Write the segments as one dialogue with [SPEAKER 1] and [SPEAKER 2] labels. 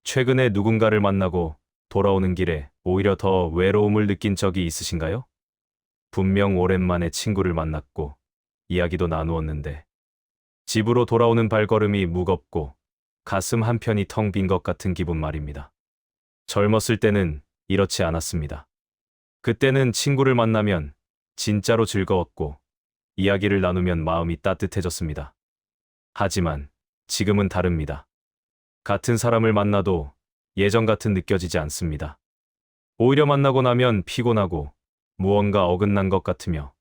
[SPEAKER 1] 최근에 누군가를 만나고 돌아오는 길에 오히려 더 외로움을 느낀 적이 있으신가요? 분명 오랜만에 친구를 만났고 이야기도 나누었는데 집으로 돌아오는 발걸음이 무겁고 가슴 한편이 텅 빈 것 같은 기분 말입니다. 젊었을 때는 이렇지 않았습니다. 그때는 친구를 만나면 진짜로 즐거웠고 이야기를 나누면 마음이 따뜻해졌습니다. 하지만 지금은 다릅니다. 같은 사람을 만나도 예전 같은 느껴지지 않습니다. 오히려 만나고 나면 피곤하고 무언가 어긋난 것 같으며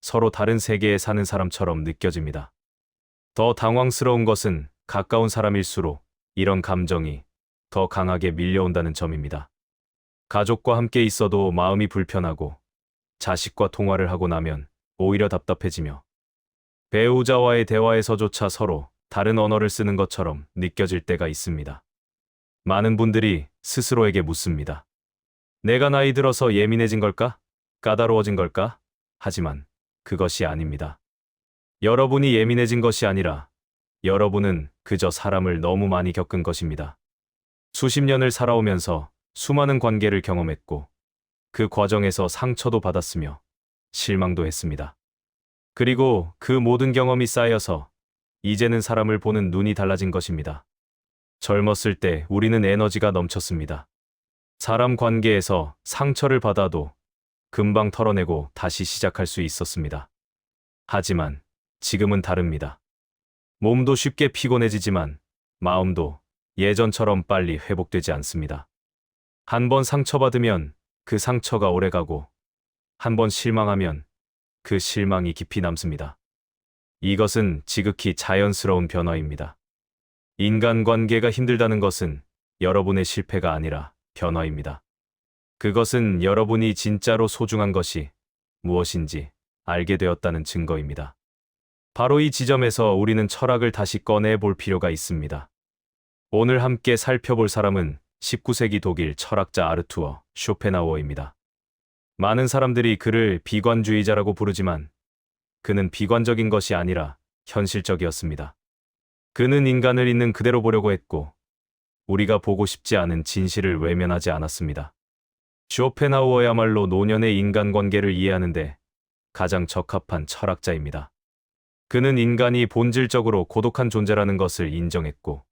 [SPEAKER 1] 서로 다른 세계에 사는 사람처럼 느껴집니다. 더 당황스러운 것은 가까운 사람일수록 이런 감정이 더 강하게 밀려온다는 점입니다. 가족과 함께 있어도 마음이 불편하고 자식과 통화를 하고 나면 오히려 답답해지며 배우자와의 대화에서조차 서로 다른 언어를 쓰는 것처럼 느껴질 때가 있습니다. 많은 분들이 스스로에게 묻습니다. 내가 나이 들어서 예민해진 걸까? 까다로워진 걸까? 하지만 그것이 아닙니다. 여러분이 예민해진 것이 아니라 여러분은 그저 사람을 너무 많이 겪은 것입니다. 수십 년을 살아오면서 수많은 관계를 경험했고 그 과정에서 상처도 받았으며 실망도 했습니다. 그리고 그 모든 경험이 쌓여서 이제는 사람을 보는 눈이 달라진 것입니다. 젊었을 때 우리는 에너지가 넘쳤습니다. 사람 관계에서 상처를 받아도 금방 털어내고 다시 시작할 수 있었습니다. 하지만 지금은 다릅니다. 몸도 쉽게 피곤해지지만 마음도 예전처럼 빨리 회복되지 않습니다. 한 번 상처받으면 그 상처가 오래가고 한 번 실망하면 그 실망이 깊이 남습니다. 이것은 지극히 자연스러운 변화입니다. 인간관계가 힘들다는 것은 여러분의 실패가 아니라 변화입니다. 그것은 여러분이 진짜로 소중한 것이 무엇인지 알게 되었다는 증거입니다. 바로 이 지점에서 우리는 철학을 다시 꺼내 볼 필요가 있습니다. 오늘 함께 살펴볼 사람은 19세기 독일 철학자 아르투어 쇼펜하우어입니다. 많은 사람들이 그를 비관주의자라고 부르지만 그는 비관적인 것이 아니라 현실적이었습니다. 그는 인간을 있는 그대로 보려고 했고 우리가 보고 싶지 않은 진실을 외면하지 않았습니다. 쇼펜하우어야말로 노년의 인간관계를 이해하는데 가장 적합한 철학자입니다. 그는 인간이 본질적으로 고독한 존재라는 것을 인정했고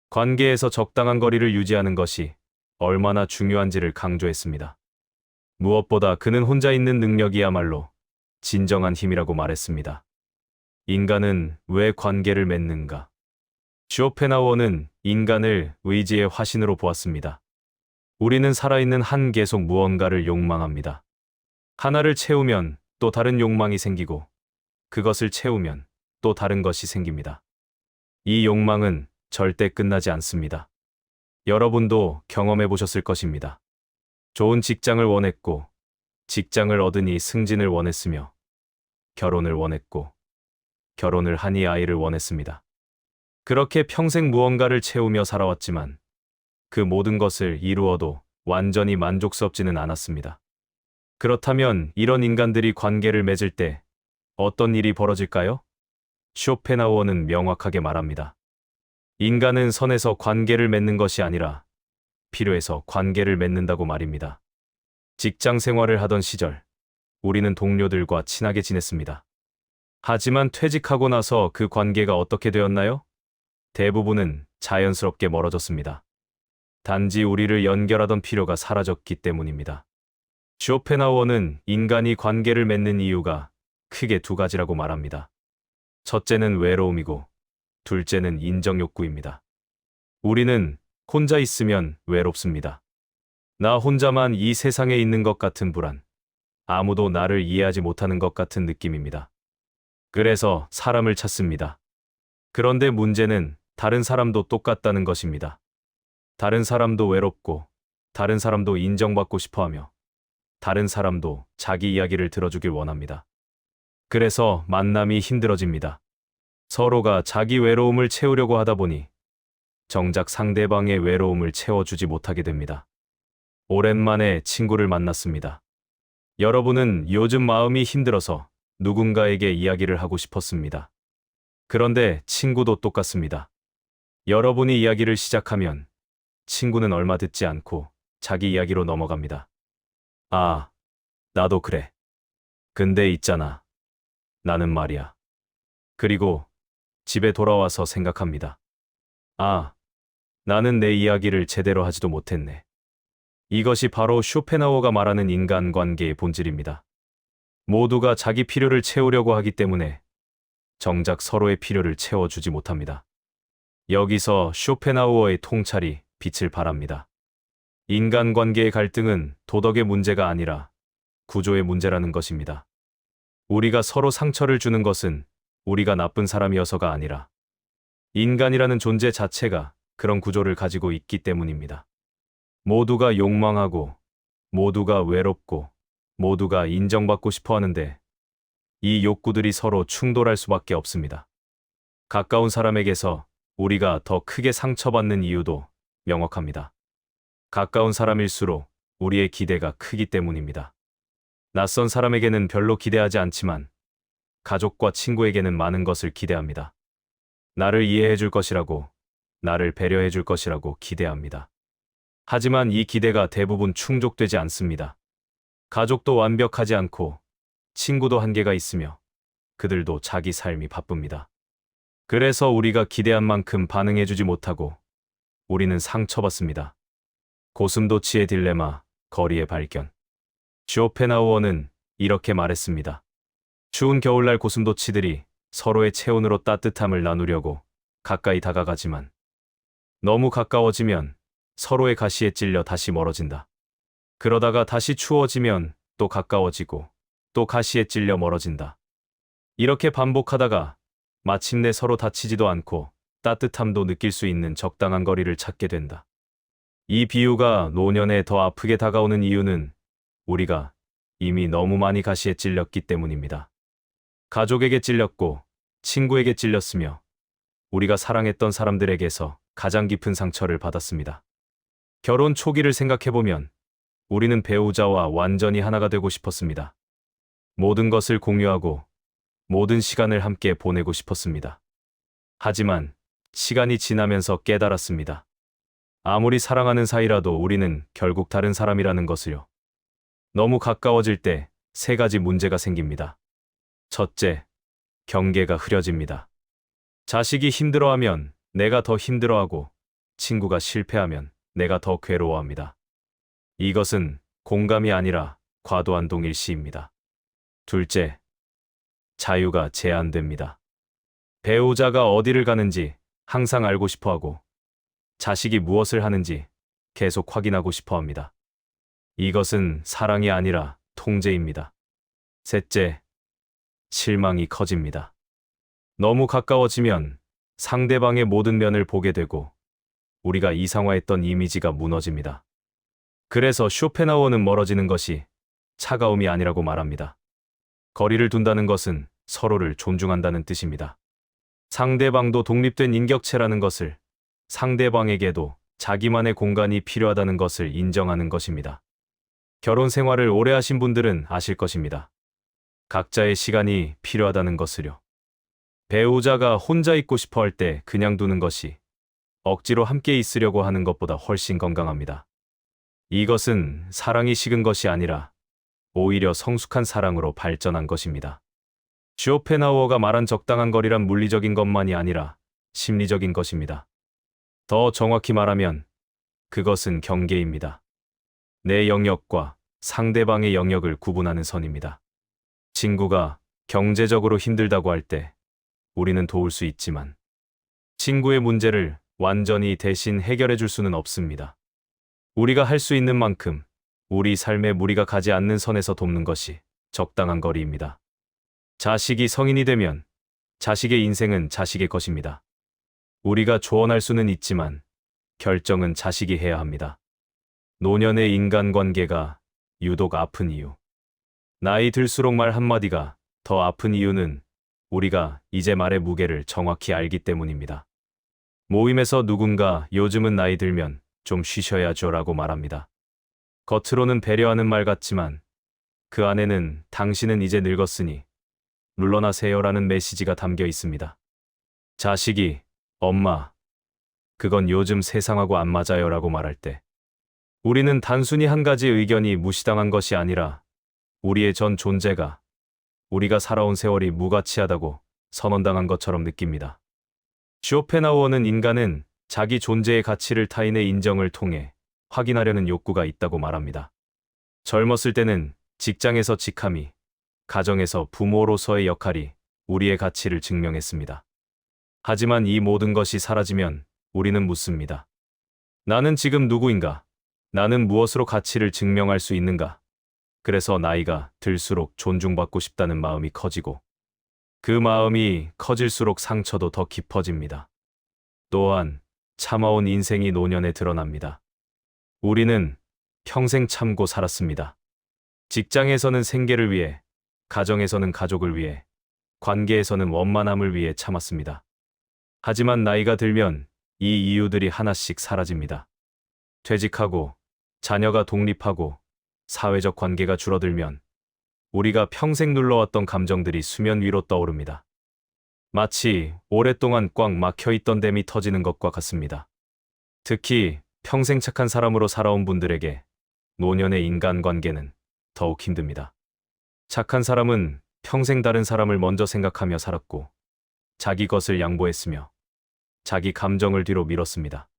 [SPEAKER 1] 관계에서 적당한 거리를 유지하는 것이 얼마나 중요한지를 강조했습니다. 무엇보다 그는 혼자 있는 능력이야말로 진정한 힘이라고 말했습니다. 인간은 왜 관계를 맺는가? 쇼펜하우어는 인간을 의지의 화신으로 보았습니다. 우리는 살아있는 한 계속 무언가를 욕망합니다. 하나를 채우면 또 다른 욕망이 생기고 그것을 채우면 또 다른 것이 생깁니다. 이 욕망은 절대 끝나지 않습니다. 여러분도 경험해 보셨을 것입니다. 좋은 직장을 원했고 직장을 얻으니 승진을 원했으며 결혼을 원했고 결혼을 하니 아이를 원했습니다. 그렇게 평생 무언가를 채우며 살아왔지만 그 모든 것을 이루어도 완전히 만족스럽지는 않았습니다. 그렇다면 이런 인간들이 관계를 맺을 때 어떤 일이 벌어질까요? 쇼펜하우어는 명확하게 말합니다. 인간은 선에서 관계를 맺는 것이 아니라 필요해서 관계를 맺는다고 말입니다. 직장 생활을 하던 시절, 우리는 동료들과 친하게 지냈습니다. 하지만 퇴직하고 나서 그 관계가 어떻게 되었나요? 대부분은 자연스럽게 멀어졌습니다. 단지 우리를 연결하던 필요가 사라졌기 때문입니다. 쇼펜하우어는 인간이 관계를 맺는 이유가 크게 두 가지라고 말합니다. 첫째는 외로움이고 둘째는 인정 욕구입니다. 우리는 혼자 있으면 외롭습니다. 나 혼자만 이 세상에 있는 것 같은 불안, 아무도 나를 이해하지 못하는 것 같은 느낌입니다. 그래서 사람을 찾습니다. 그런데 문제는 다른 사람도 똑같다는 것입니다. 다른 사람도 외롭고, 다른 사람도 인정받고 싶어하며, 다른 사람도 자기 이야기를 들어주길 원합니다. 그래서 만남이 힘들어집니다. 서로가 자기 외로움을 채우려고 하다 보니 정작 상대방의 외로움을 채워주지 못하게 됩니다. 오랜만에 친구를 만났습니다. 여러분은 요즘 마음이 힘들어서 누군가에게 이야기를 하고 싶었습니다. 그런데 친구도 똑같습니다. 여러분이 이야기를 시작하면 친구는 얼마 듣지 않고 자기 이야기로 넘어갑니다. 아, 나도 그래. 근데 있잖아. 나는 말이야. 그리고 집에 돌아와서 생각합니다. 아, 나는 내 이야기를 제대로 하지도 못했네. 이것이 바로 쇼펜하우어가 말하는 인간관계의 본질입니다. 모두가 자기 필요를 채우려고 하기 때문에 정작 서로의 필요를 채워주지 못합니다. 여기서 쇼펜하우어의 통찰이 빛을 발합니다. 인간관계의 갈등은 도덕의 문제가 아니라 구조의 문제라는 것입니다. 우리가 서로 상처를 주는 것은 우리가 나쁜 사람이어서가 아니라 인간이라는 존재 자체가 그런 구조를 가지고 있기 때문입니다. 모두가 욕망하고, 모두가 외롭고, 모두가 인정받고 싶어 하는데 이 욕구들이 서로 충돌할 수밖에 없습니다. 가까운 사람에게서 우리가 더 크게 상처받는 이유도 명확합니다. 가까운 사람일수록 우리의 기대가 크기 때문입니다. 낯선 사람에게는 별로 기대하지 않지만 가족과 친구에게는 많은 것을 기대합니다. 나를 이해해 줄 것이라고, 나를 배려해 줄 것이라고 기대합니다. 하지만 이 기대가 대부분 충족되지 않습니다. 가족도 완벽하지 않고 친구도 한계가 있으며 그들도 자기 삶이 바쁩니다. 그래서 우리가 기대한 만큼 반응해주지 못하고 우리는 상처받습니다. 고슴도치의 딜레마, 거리의 발견. 쇼펜하우어는 이렇게 말했습니다. 추운 겨울날 고슴도치들이 서로의 체온으로 따뜻함을 나누려고 가까이 다가가지만 너무 가까워지면 서로의 가시에 찔려 다시 멀어진다. 그러다가 다시 추워지면 또 가까워지고 또 가시에 찔려 멀어진다. 이렇게 반복하다가 마침내 서로 다치지도 않고 따뜻함도 느낄 수 있는 적당한 거리를 찾게 된다. 이 비유가 노년에 더 아프게 다가오는 이유는 우리가 이미 너무 많이 가시에 찔렸기 때문입니다. 가족에게 찔렸고 친구에게 찔렸으며 우리가 사랑했던 사람들에게서 가장 깊은 상처를 받았습니다. 결혼 초기를 생각해보면 우리는 배우자와 완전히 하나가 되고 싶었습니다. 모든 것을 공유하고 모든 시간을 함께 보내고 싶었습니다. 하지만 시간이 지나면서 깨달았습니다. 아무리 사랑하는 사이라도 우리는 결국 다른 사람이라는 것을요. 너무 가까워질 때 세 가지 문제가 생깁니다. 첫째, 경계가 흐려집니다. 자식이 힘들어하면 내가 더 힘들어하고 친구가 실패하면 내가 더 괴로워합니다. 이것은 공감이 아니라 과도한 동일시입니다. 둘째, 자유가 제한됩니다. 배우자가 어디를 가는지 항상 알고 싶어 하고 자식이 무엇을 하는지 계속 확인하고 싶어 합니다. 이것은 사랑이 아니라 통제입니다. 셋째, 실망이 커집니다. 너무 가까워지면 상대방의 모든 면을 보게 되고 우리가 이상화했던 이미지가 무너집니다. 그래서 쇼펜하우어는 멀어지는 것이 차가움이 아니라고 말합니다. 거리를 둔다는 것은 서로를 존중한다는 뜻입니다. 상대방도 독립된 인격체라는 것을, 상대방에게도 자기만의 공간이 필요하다는 것을 인정하는 것입니다. 결혼 생활을 오래 하신 분들은 아실 것입니다. 각자의 시간이 필요하다는 것을요. 배우자가 혼자 있고 싶어 할 때 그냥 두는 것이 억지로 함께 있으려고 하는 것보다 훨씬 건강합니다. 이것은 사랑이 식은 것이 아니라 오히려 성숙한 사랑으로 발전한 것입니다. 쇼펜하우어가 말한 적당한 거리란 물리적인 것만이 아니라 심리적인 것입니다. 더 정확히 말하면 그것은 경계입니다. 내 영역과 상대방의 영역을 구분하는 선입니다. 친구가 경제적으로 힘들다고 할 때 우리는 도울 수 있지만 친구의 문제를 완전히 대신 해결해 줄 수는 없습니다. 우리가 할 수 있는 만큼 우리 삶에 무리가 가지 않는 선에서 돕는 것이 적당한 거리입니다. 자식이 성인이 되면 자식의 인생은 자식의 것입니다. 우리가 조언할 수는 있지만 결정은 자식이 해야 합니다. 노년의 인간관계가 유독 아픈 이유. 나이 들수록 말 한마디가 더 아픈 이유는 우리가 이제 말의 무게를 정확히 알기 때문입니다. 모임에서 누군가 요즘은 나이 들면 좀 쉬셔야죠 라고 말합니다. 겉으로는 배려하는 말 같지만 그 안에는 당신은 이제 늙었으니 물러나세요 라는 메시지가 담겨 있습니다. 자식이 엄마, 그건 요즘 세상하고 안 맞아요라고 말할 때 우리는 단순히 한 가지 의견이 무시당한 것이 아니라 우리의 전 존재가, 우리가 살아온 세월이 무가치하다고 선언당한 것처럼 느낍니다. 쇼펜하우어는 인간은 자기 존재의 가치를 타인의 인정을 통해 확인하려는 욕구가 있다고 말합니다. 젊었을 때는 직장에서 직함이, 가정에서 부모로서의 역할이 우리의 가치를 증명했습니다. 하지만 이 모든 것이 사라지면 우리는 묻습니다. 나는 지금 누구인가? 나는 무엇으로 가치를 증명할 수 있는가? 그래서 나이가 들수록 존중받고 싶다는 마음이 커지고 그 마음이 커질수록 상처도 더 깊어집니다. 또한 참아온 인생이 노년에 드러납니다. 우리는 평생 참고 살았습니다. 직장에서는 생계를 위해, 가정에서는 가족을 위해, 관계에서는 원만함을 위해 참았습니다. 하지만 나이가 들면 이 이유들이 하나씩 사라집니다. 퇴직하고, 자녀가 독립하고, 사회적 관계가 줄어들면 우리가 평생 눌러왔던 감정들이 수면 위로 떠오릅니다. 마치 오랫동안 꽉 막혀있던 댐이 터지는 것과 같습니다. 특히 평생 착한 사람으로 살아온 분들에게 노년의 인간관계는 더욱 힘듭니다. 착한 사람은 평생 다른 사람을 먼저 생각하며 살았고 자기 것을 양보했으며 자기 감정을 뒤로 밀었습니다.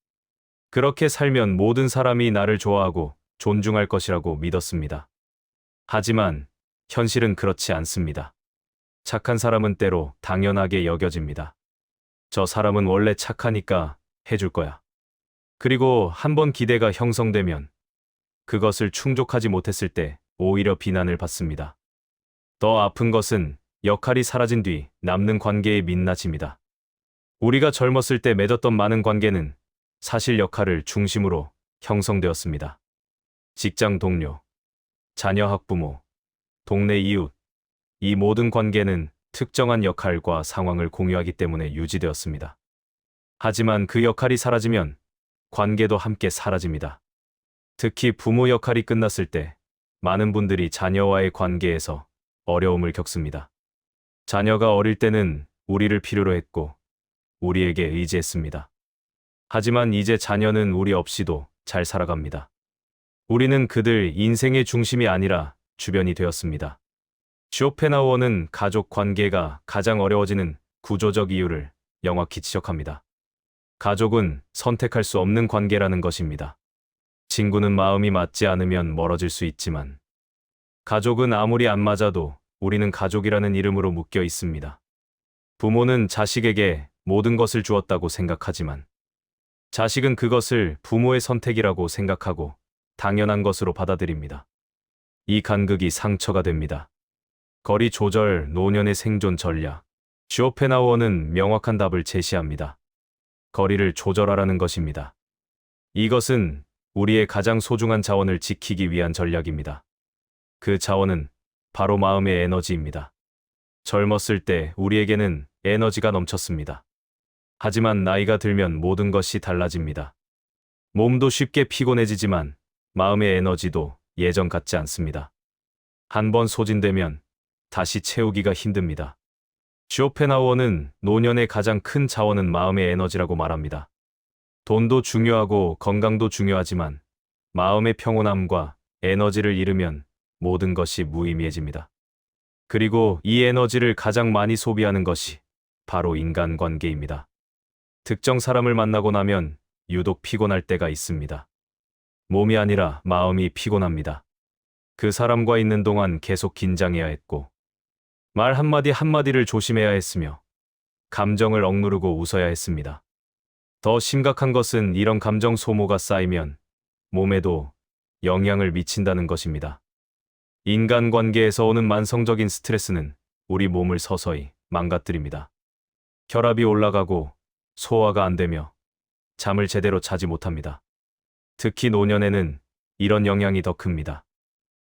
[SPEAKER 1] 그렇게 살면 모든 사람이 나를 좋아하고 존중할 것이라고 믿었습니다. 하지만 현실은 그렇지 않습니다. 착한 사람은 때로 당연하게 여겨집니다. 저 사람은 원래 착하니까 해줄 거야. 그리고 한번 기대가 형성되면 그것을 충족하지 못했을 때 오히려 비난을 받습니다. 더 아픈 것은 역할이 사라진 뒤 남는 관계의 민낯입니다. 우리가 젊었을 때 맺었던 많은 관계는 사실 역할을 중심으로 형성되었습니다. 직장 동료, 자녀 학부모, 동네 이웃, 이 모든 관계는 특정한 역할과 상황을 공유하기 때문에 유지되었습니다. 하지만 그 역할이 사라지면 관계도 함께 사라집니다. 특히 부모 역할이 끝났을 때 많은 분들이 자녀와의 관계에서 어려움을 겪습니다. 자녀가 어릴 때는 우리를 필요로 했고 우리에게 의지했습니다. 하지만 이제 자녀는 우리 없이도 잘 살아갑니다. 우리는 그들 인생의 중심이 아니라 주변이 되었습니다. 쇼펜하우어는 가족 관계가 가장 어려워지는 구조적 이유를 명확히 지적합니다. 가족은 선택할 수 없는 관계라는 것입니다. 친구는 마음이 맞지 않으면 멀어질 수 있지만 가족은 아무리 안 맞아도 우리는 가족이라는 이름으로 묶여 있습니다. 부모는 자식에게 모든 것을 주었다고 생각하지만 자식은 그것을 부모의 선택이라고 생각하고 당연한 것으로 받아들입니다. 이 간극이 상처가 됩니다. 거리 조절, 노년의 생존 전략. 쇼펜하우어는 명확한 답을 제시합니다. 거리를 조절하라는 것입니다. 이것은 우리의 가장 소중한 자원을 지키기 위한 전략입니다. 그 자원은 바로 마음의 에너지입니다. 젊었을 때 우리에게는 에너지가 넘쳤습니다. 하지만 나이가 들면 모든 것이 달라집니다. 몸도 쉽게 피곤해지지만 마음의 에너지도 예전 같지 않습니다. 한번 소진되면 다시 채우기가 힘듭니다. 쇼펜하우어는 노년의 가장 큰 자원은 마음의 에너지라고 말합니다. 돈도 중요하고 건강도 중요하지만 마음의 평온함과 에너지를 잃으면 모든 것이 무의미해집니다. 그리고 이 에너지를 가장 많이 소비하는 것이 바로 인간관계입니다. 특정 사람을 만나고 나면 유독 피곤할 때가 있습니다. 몸이 아니라 마음이 피곤합니다. 그 사람과 있는 동안 계속 긴장해야 했고 말 한마디 한마디를 조심해야 했으며 감정을 억누르고 웃어야 했습니다. 더 심각한 것은 이런 감정 소모가 쌓이면 몸에도 영향을 미친다는 것입니다. 인간관계에서 오는 만성적인 스트레스는 우리 몸을 서서히 망가뜨립니다. 혈압이 올라가고 소화가 안 되며 잠을 제대로 자지 못합니다. 특히 노년에는 이런 영향이 더 큽니다.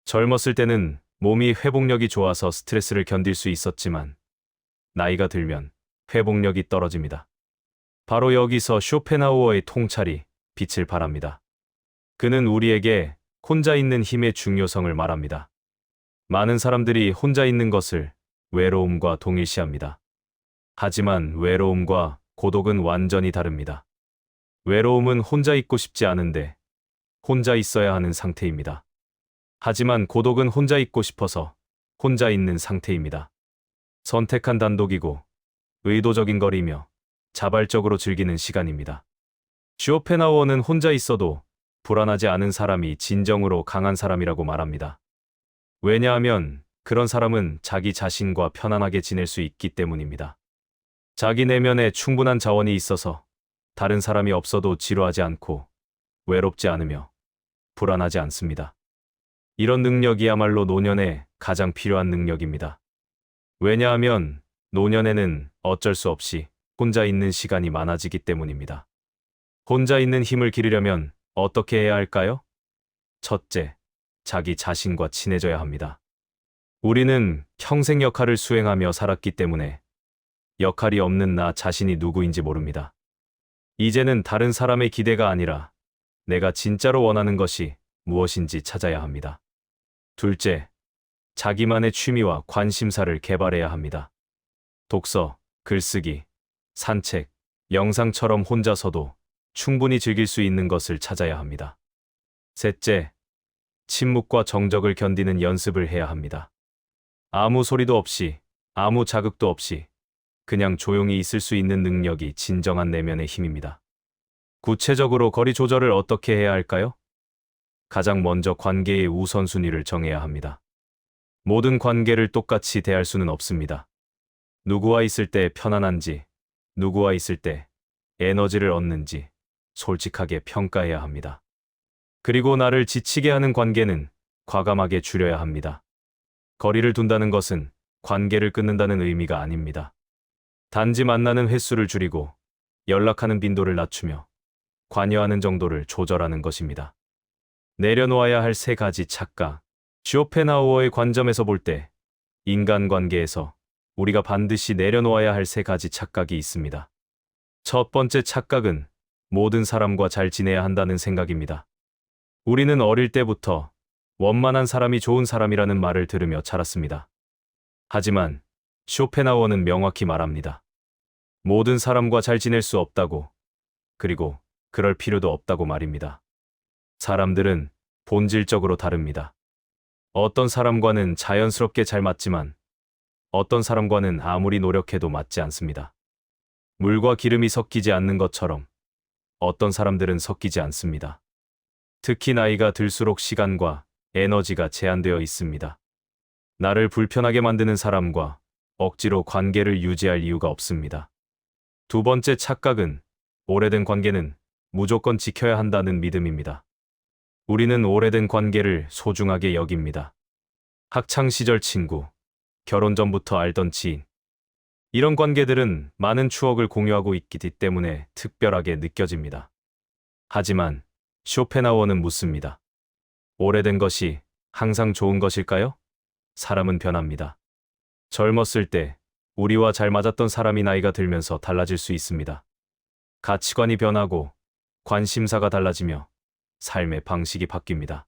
[SPEAKER 1] 젊었을 때는 몸이 회복력이 좋아서 스트레스를 견딜 수 있었지만 나이가 들면 회복력이 떨어집니다. 바로 여기서 쇼펜하우어의 통찰이 빛을 발합니다. 그는 우리에게 혼자 있는 힘의 중요성을 말합니다. 많은 사람들이 혼자 있는 것을 외로움과 동일시합니다. 하지만 외로움과 고독은 완전히 다릅니다. 외로움은 혼자 있고 싶지 않은데 혼자 있어야 하는 상태입니다. 하지만 고독은 혼자 있고 싶어서 혼자 있는 상태입니다. 선택한 단독이고 의도적인 거리며 자발적으로 즐기는 시간입니다. 쇼펜하우어는 혼자 있어도 불안하지 않은 사람이 진정으로 강한 사람이라고 말합니다. 왜냐하면 그런 사람은 자기 자신과 편안하게 지낼 수 있기 때문입니다. 자기 내면에 충분한 자원이 있어서 다른 사람이 없어도 지루하지 않고 외롭지 않으며 불안하지 않습니다. 이런 능력이야말로 노년에 가장 필요한 능력입니다. 왜냐하면 노년에는 어쩔 수 없이 혼자 있는 시간이 많아지기 때문입니다. 혼자 있는 힘을 기르려면 어떻게 해야 할까요? 첫째, 자기 자신과 친해져야 합니다. 우리는 평생 역할을 수행하며 살았기 때문에 역할이 없는 나 자신이 누구인지 모릅니다. 이제는 다른 사람의 기대가 아니라 내가 진짜로 원하는 것이 무엇인지 찾아야 합니다. 둘째, 자기만의 취미와 관심사를 개발해야 합니다. 독서, 글쓰기, 산책, 영상처럼 혼자서도 충분히 즐길 수 있는 것을 찾아야 합니다. 셋째, 침묵과 정적을 견디는 연습을 해야 합니다. 아무 소리도 없이, 아무 자극도 없이 그냥 조용히 있을 수 있는 능력이 진정한 내면의 힘입니다. 구체적으로 거리 조절을 어떻게 해야 할까요? 가장 먼저 관계의 우선순위를 정해야 합니다. 모든 관계를 똑같이 대할 수는 없습니다. 누구와 있을 때 편안한지, 누구와 있을 때 에너지를 얻는지 솔직하게 평가해야 합니다. 그리고 나를 지치게 하는 관계는 과감하게 줄여야 합니다. 거리를 둔다는 것은 관계를 끊는다는 의미가 아닙니다. 단지 만나는 횟수를 줄이고 연락하는 빈도를 낮추며 관여하는 정도를 조절하는 것입니다. 내려놓아야 할 세 가지 착각. 쇼펜하우어의 관점에서 볼 때 인간관계에서 우리가 반드시 내려놓아야 할 세 가지 착각이 있습니다. 첫 번째 착각은 모든 사람과 잘 지내야 한다는 생각입니다. 우리는 어릴 때부터 원만한 사람이 좋은 사람이라는 말을 들으며 자랐습니다. 하지만 쇼펜하우어는 명확히 말합니다. 모든 사람과 잘 지낼 수 없다고, 그리고 그럴 필요도 없다고 말입니다. 사람들은 본질적으로 다릅니다. 어떤 사람과는 자연스럽게 잘 맞지만 어떤 사람과는 아무리 노력해도 맞지 않습니다. 물과 기름이 섞이지 않는 것처럼 어떤 사람들은 섞이지 않습니다. 특히 나이가 들수록 시간과 에너지가 제한되어 있습니다. 나를 불편하게 만드는 사람과 억지로 관계를 유지할 이유가 없습니다. 두 번째 착각은 오래된 관계는 무조건 지켜야 한다는 믿음입니다. 우리는 오래된 관계를 소중하게 여깁니다. 학창시절 친구, 결혼 전부터 알던 지인. 이런 관계들은 많은 추억을 공유하고 있기 때문에 특별하게 느껴집니다. 하지만 쇼펜하우어는 묻습니다. 오래된 것이 항상 좋은 것일까요? 사람은 변합니다. 젊었을 때 우리와 잘 맞았던 사람이 나이가 들면서 달라질 수 있습니다. 가치관이 변하고 관심사가 달라지며 삶의 방식이 바뀝니다.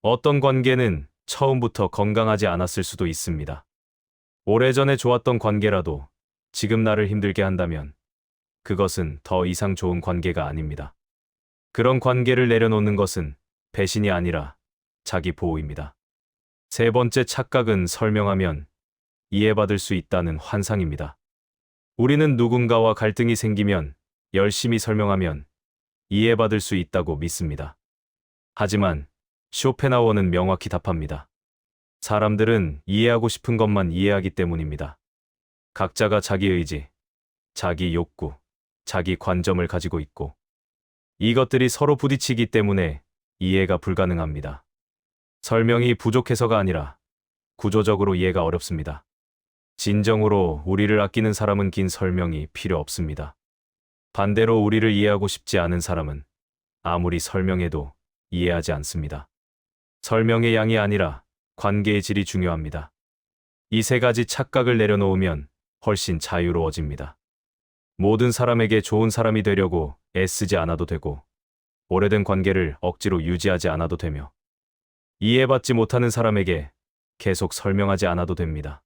[SPEAKER 1] 어떤 관계는 처음부터 건강하지 않았을 수도 있습니다. 오래전에 좋았던 관계라도 지금 나를 힘들게 한다면 그것은 더 이상 좋은 관계가 아닙니다. 그런 관계를 내려놓는 것은 배신이 아니라 자기 보호입니다. 세 번째 착각은 설명하면 이해받을 수 있다는 환상입니다. 우리는 누군가와 갈등이 생기면 열심히 설명하면 이해받을 수 있다고 믿습니다. 하지만 쇼펜하우어는 명확히 답합니다. 사람들은 이해하고 싶은 것만 이해하기 때문입니다. 각자가 자기 의지, 자기 욕구, 자기 관점을 가지고 있고 이것들이 서로 부딪히기 때문에 이해가 불가능합니다. 설명이 부족해서가 아니라 구조적으로 이해가 어렵습니다. 진정으로 우리를 아끼는 사람은 긴 설명이 필요 없습니다. 반대로 우리를 이해하고 싶지 않은 사람은 아무리 설명해도 이해하지 않습니다. 설명의 양이 아니라 관계의 질이 중요합니다. 이 세 가지 착각을 내려놓으면 훨씬 자유로워집니다. 모든 사람에게 좋은 사람이 되려고 애쓰지 않아도 되고 오래된 관계를 억지로 유지하지 않아도 되며 이해받지 못하는 사람에게 계속 설명하지 않아도 됩니다.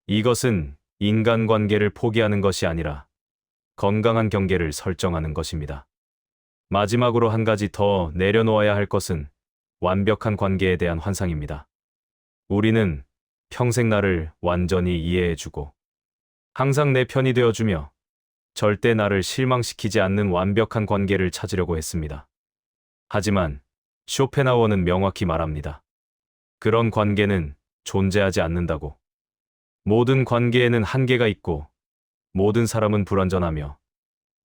[SPEAKER 1] 이것은 인간관계를 포기하는 것이 아니라 건강한 경계를 설정하는 것입니다. 마지막으로 한 가지 더 내려놓아야 할 것은 완벽한 관계에 대한 환상입니다. 우리는 평생 나를 완전히 이해해주고 항상 내 편이 되어주며 절대 나를 실망시키지 않는 완벽한 관계를 찾으려고 했습니다. 하지만 쇼펜하우어는 명확히 말합니다. 그런 관계는 존재하지 않는다고. 모든 관계에는 한계가 있고 모든 사람은 불완전하며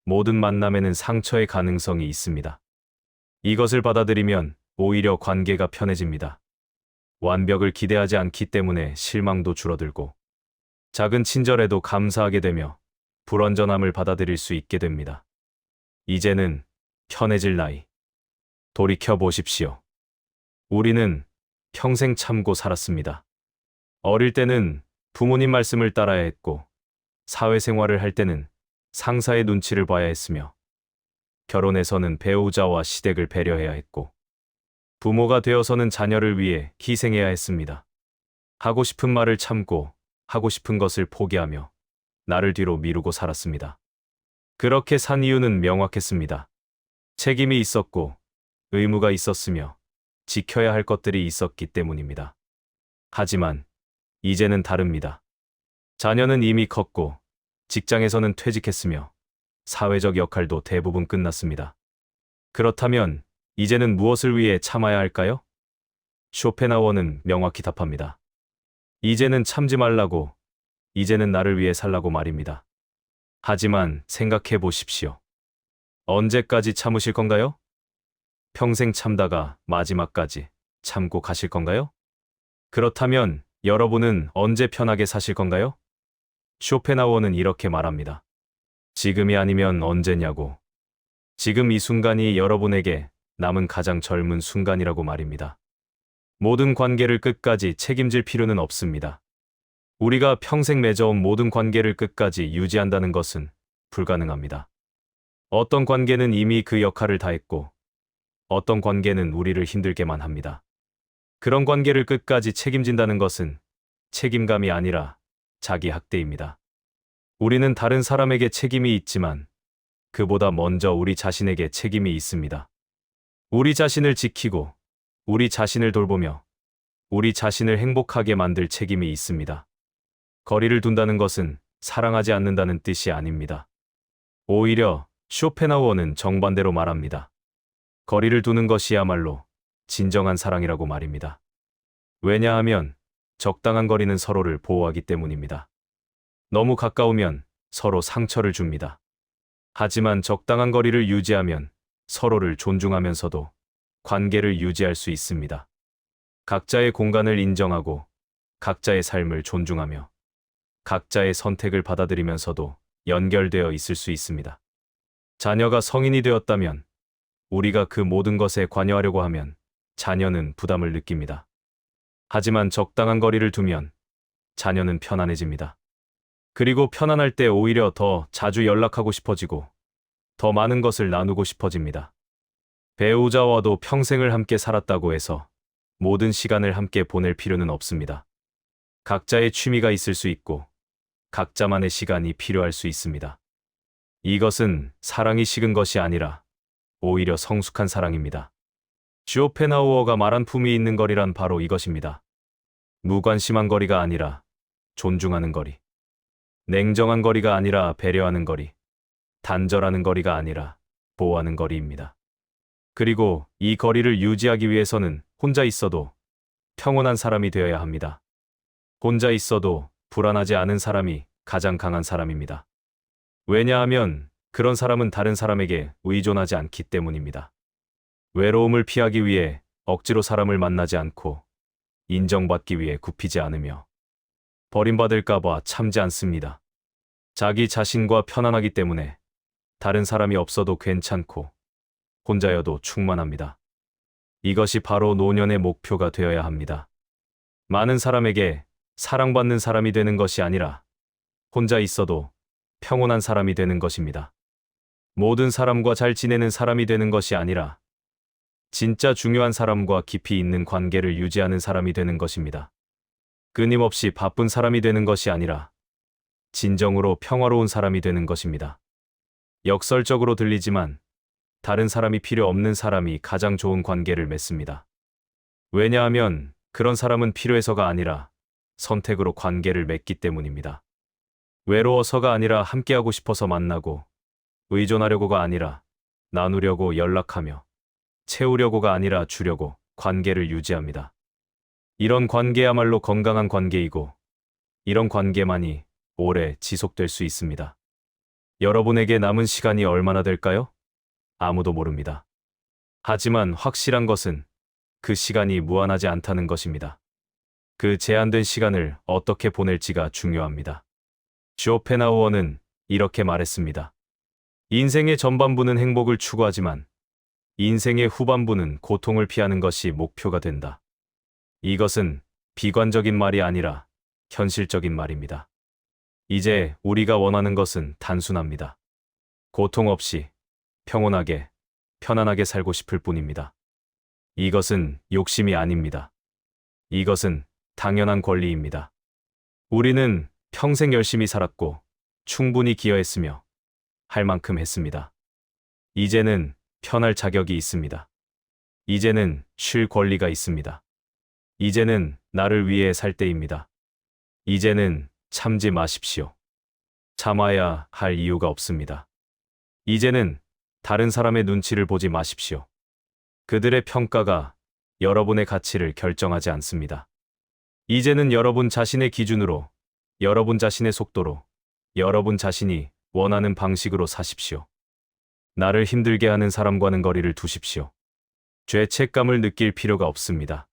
[SPEAKER 1] 모든 만남에는 상처의 가능성이 있습니다. 이것을 받아들이면 오히려 관계가 편해집니다. 완벽을 기대하지 않기 때문에 실망도 줄어들고 작은 친절에도 감사하게 되며 불완전함을 받아들일 수 있게 됩니다. 이제는 편해질 나이. 돌이켜 보십시오. 우리는 평생 참고 살았습니다. 어릴 때는 부모님 말씀을 따라야 했고 사회생활을 할 때는 상사의 눈치를 봐야 했으며 결혼해서는 배우자와 시댁을 배려해야 했고 부모가 되어서는 자녀를 위해 희생해야 했습니다. 하고 싶은 말을 참고 하고 싶은 것을 포기하며 나를 뒤로 미루고 살았습니다. 그렇게 산 이유는 명확했습니다. 책임이 있었고 의무가 있었으며 지켜야 할 것들이 있었기 때문입니다. 하지만 이제는 다릅니다. 자녀는 이미 컸고 직장에서는 퇴직했으며 사회적 역할도 대부분 끝났습니다. 그렇다면 이제는 무엇을 위해 참아야 할까요? 쇼펜하우어는 명확히 답합니다. 이제는 참지 말라고, 이제는 나를 위해 살라고 말입니다. 하지만 생각해 보십시오. 언제까지 참으실 건가요? 평생 참다가 마지막까지 참고 가실 건가요? 그렇다면 여러분은 언제 편하게 사실 건가요? 쇼펜하우어는 이렇게 말합니다. 지금이 아니면 언제냐고. 지금 이 순간이 여러분에게 남은 가장 젊은 순간이라고 말입니다. 모든 관계를 끝까지 책임질 필요는 없습니다. 우리가 평생 맺어온 모든 관계를 끝까지 유지한다는 것은 불가능합니다. 어떤 관계는 이미 그 역할을 다했고 어떤 관계는 우리를 힘들게만 합니다. 그런 관계를 끝까지 책임진다는 것은 책임감이 아니라 자기 학대입니다. 우리는 다른 사람에게 책임이 있지만 그보다 먼저 우리 자신에게 책임이 있습니다. 우리 자신을 지키고 우리 자신을 돌보며 우리 자신을 행복하게 만들 책임이 있습니다. 거리를 둔다는 것은 사랑하지 않는다는 뜻이 아닙니다. 오히려 쇼펜하우어는 정반대로 말합니다. 거리를 두는 것이야말로 진정한 사랑이라고 말입니다. 왜냐하면 적당한 거리는 서로를 보호하기 때문입니다. 너무 가까우면 서로 상처를 줍니다. 하지만 적당한 거리를 유지하면 서로를 존중하면서도 관계를 유지할 수 있습니다. 각자의 공간을 인정하고 각자의 삶을 존중하며 각자의 선택을 받아들이면서도 연결되어 있을 수 있습니다. 자녀가 성인이 되었다면 우리가 그 모든 것에 관여하려고 하면 자녀는 부담을 느낍니다. 하지만 적당한 거리를 두면 자녀는 편안해집니다. 그리고 편안할 때 오히려 더 자주 연락하고 싶어지고 더 많은 것을 나누고 싶어집니다. 배우자와도 평생을 함께 살았다고 해서 모든 시간을 함께 보낼 필요는 없습니다. 각자의 취미가 있을 수 있고 각자만의 시간이 필요할 수 있습니다. 이것은 사랑이 식은 것이 아니라 오히려 성숙한 사랑입니다. 쇼펜하우어가 말한 품이 있는 거리란 바로 이것입니다. 무관심한 거리가 아니라 존중하는 거리. 냉정한 거리가 아니라 배려하는 거리. 단절하는 거리가 아니라 보호하는 거리입니다. 그리고 이 거리를 유지하기 위해서는 혼자 있어도 평온한 사람이 되어야 합니다. 혼자 있어도 불안하지 않은 사람이 가장 강한 사람입니다. 왜냐하면 그런 사람은 다른 사람에게 의존하지 않기 때문입니다. 외로움을 피하기 위해 억지로 사람을 만나지 않고 인정받기 위해 굽히지 않으며 버림받을까봐 참지 않습니다. 자기 자신과 편안하기 때문에 다른 사람이 없어도 괜찮고 혼자여도 충만합니다. 이것이 바로 노년의 목표가 되어야 합니다. 많은 사람에게 사랑받는 사람이 되는 것이 아니라 혼자 있어도 평온한 사람이 되는 것입니다. 모든 사람과 잘 지내는 사람이 되는 것이 아니라 진짜 중요한 사람과 깊이 있는 관계를 유지하는 사람이 되는 것입니다. 끊임없이 바쁜 사람이 되는 것이 아니라 진정으로 평화로운 사람이 되는 것입니다. 역설적으로 들리지만 다른 사람이 필요 없는 사람이 가장 좋은 관계를 맺습니다. 왜냐하면 그런 사람은 필요해서가 아니라 선택으로 관계를 맺기 때문입니다. 외로워서가 아니라 함께하고 싶어서 만나고, 의존하려고가 아니라 나누려고 연락하며, 채우려고가 아니라 주려고 관계를 유지합니다. 이런 관계야말로 건강한 관계이고, 이런 관계만이 오래 지속될 수 있습니다. 여러분에게 남은 시간이 얼마나 될까요? 아무도 모릅니다. 하지만 확실한 것은 그 시간이 무한하지 않다는 것입니다. 그 제한된 시간을 어떻게 보낼지가 중요합니다. 쇼펜하우어는 이렇게 말했습니다. 인생의 전반부는 행복을 추구하지만 인생의 후반부는 고통을 피하는 것이 목표가 된다. 이것은 비관적인 말이 아니라 현실적인 말입니다. 이제 우리가 원하는 것은 단순합니다. 고통 없이 평온하게, 편안하게 살고 싶을 뿐입니다. 이것은 욕심이 아닙니다. 이것은 당연한 권리입니다. 우리는 평생 열심히 살았고 충분히 기여했으며 할 만큼 했습니다. 이제는 편할 자격이 있습니다. 이제는 쉴 권리가 있습니다. 이제는 나를 위해 살 때입니다. 이제는 참지 마십시오. 참아야 할 이유가 없습니다. 이제는 다른 사람의 눈치를 보지 마십시오. 그들의 평가가 여러분의 가치를 결정하지 않습니다. 이제는 여러분 자신의 기준으로, 여러분 자신의 속도로, 여러분 자신이 원하는 방식으로 사십시오. 나를 힘들게 하는 사람과는 거리를 두십시오. 죄책감을 느낄 필요가 없습니다.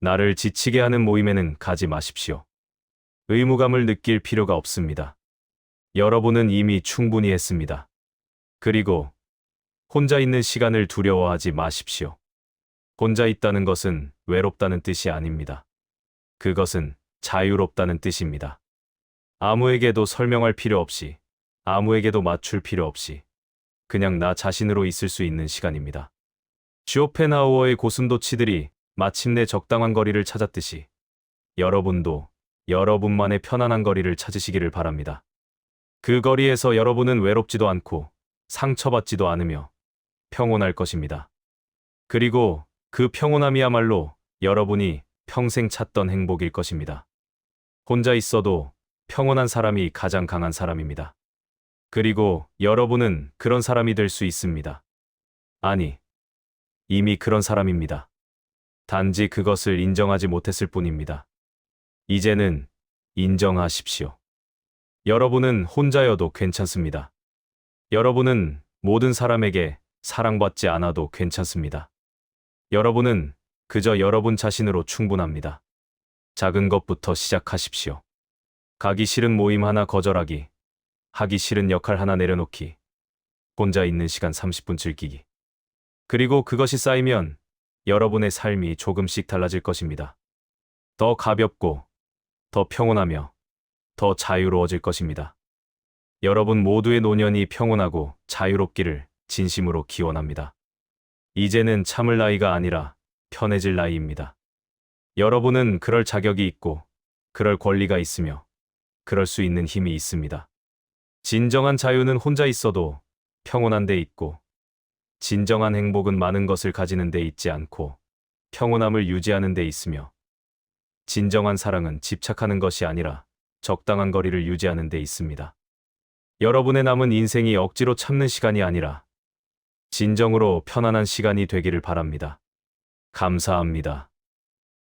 [SPEAKER 1] 나를 지치게 하는 모임에는 가지 마십시오. 의무감을 느낄 필요가 없습니다. 여러분은 이미 충분히 했습니다. 그리고 혼자 있는 시간을 두려워하지 마십시오. 혼자 있다는 것은 외롭다는 뜻이 아닙니다. 그것은 자유롭다는 뜻입니다. 아무에게도 설명할 필요 없이, 아무에게도 맞출 필요 없이 그냥 나 자신으로 있을 수 있는 시간입니다. 쇼펜하우어의 고슴도치들이 마침내 적당한 거리를 찾았듯이 여러분도 여러분만의 편안한 거리를 찾으시기를 바랍니다. 그 거리에서 여러분은 외롭지도 않고 상처받지도 않으며 평온할 것입니다. 그리고 그 평온함이야말로 여러분이 평생 찾던 행복일 것입니다. 혼자 있어도 평온한 사람이 가장 강한 사람입니다. 그리고 여러분은 그런 사람이 될 수 있습니다. 아니, 이미 그런 사람입니다. 단지 그것을 인정하지 못했을 뿐입니다. 이제는 인정하십시오. 여러분은 혼자여도 괜찮습니다. 여러분은 모든 사람에게 사랑받지 않아도 괜찮습니다. 여러분은 그저 여러분 자신으로 충분합니다. 작은 것부터 시작하십시오. 가기 싫은 모임 하나 거절하기, 하기 싫은 역할 하나 내려놓기, 혼자 있는 시간 30분 즐기기. 그리고 그것이 쌓이면 여러분의 삶이 조금씩 달라질 것입니다. 더 가볍고, 더 평온하며, 더 자유로워질 것입니다. 여러분 모두의 노년이 평온하고 자유롭기를 진심으로 기원합니다. 이제는 참을 나이가 아니라 편해질 나이입니다. 여러분은 그럴 자격이 있고, 그럴 권리가 있으며, 그럴 수 있는 힘이 있습니다. 진정한 자유는 혼자 있어도 평온한 데 있고, 진정한 행복은 많은 것을 가지는 데 있지 않고 평온함을 유지하는 데 있으며, 진정한 사랑은 집착하는 것이 아니라 적당한 거리를 유지하는 데 있습니다. 여러분의 남은 인생이 억지로 참는 시간이 아니라 진정으로 편안한 시간이 되기를 바랍니다. 감사합니다.